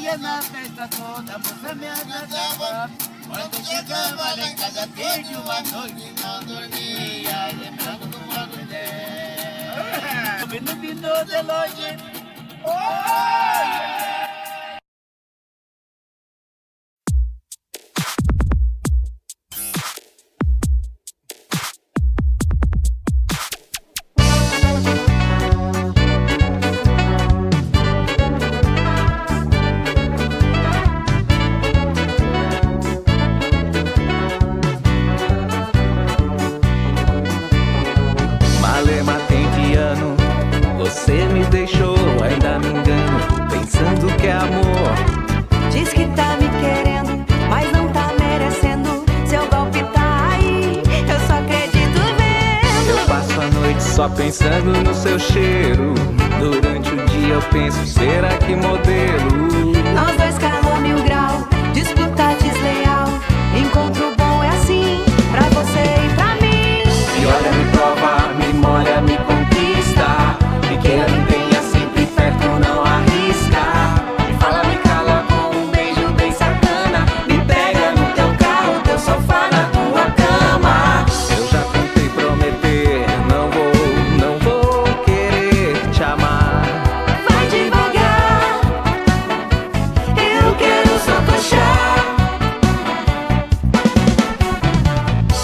ia na festa toda, a moça me agradava. Quando chegava lá em casa, perdi uma noite, não dormia, lembrando do modo dela. Vindo de longe. Malema, tem que ano você me deixou? Ainda me engano, pensando que é amor. Diz que tá me querendo, mas não tá merecendo. Seu golpe tá aí, eu só acredito vendo. Eu passo a noite só pensando no seu cheiro. Durante o dia eu penso, será que modelo? Nós dois calor 1000 grau, disputa desleal. Encontro bom é assim, pra você e pra mim. Me olha, me prova, me molha, me conquista. Me queira, me tenha sempre perto, não arrisca. Me fala, me cala com um beijo bem sacana. Me pega no teu carro, teu sofá, na tua cama. Eu já tentei prometer, não vou querer te amar. Vai devagar, eu quero só coxar.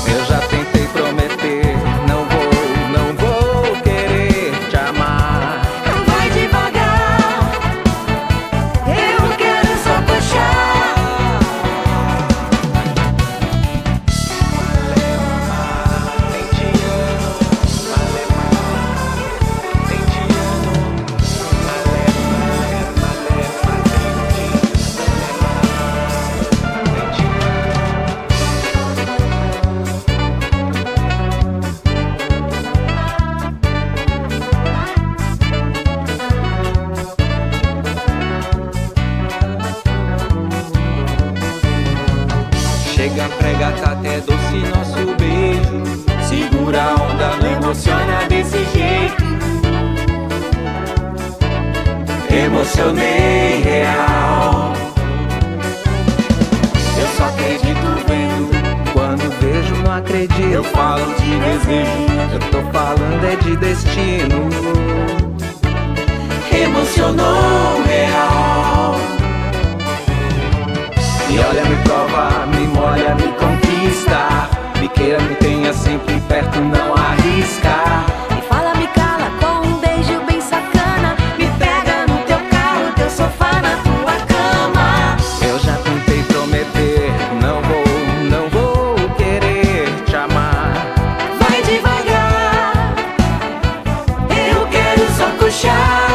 Eu já tentei prometer, não vou querer te amar. Vai devagar, eu quero só coxar. Nem te amo, nem te amo. Chega, prega, tá até doce nosso beijo. Segura a onda, não emociona desse jeito. Emocionei real. Eu só acredito vendo. Quando vejo, não acredito. Eu falo de desejo, eu tô falando é de destino. Emocionou real. Me olha, me prova, me molha, me conquista. Me queira, me tenha sempre perto, não arrisca. Me fala, me cala com um beijo bem sacana. Me pega no teu carro, teu sofá, na tua cama. Eu já tentei prometer, não vou querer te amar. Vai devagar, eu quero só coxar.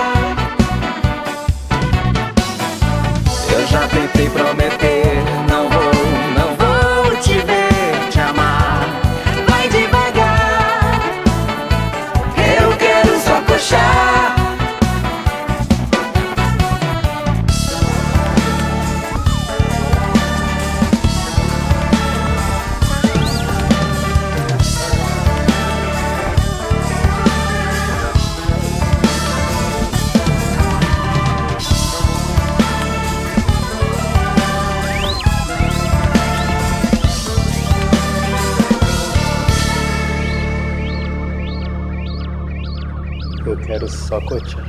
Eu já tentei prometer, não vou te ver te amar. Vai devagar, eu quero só coxar. Eu quero só coxar.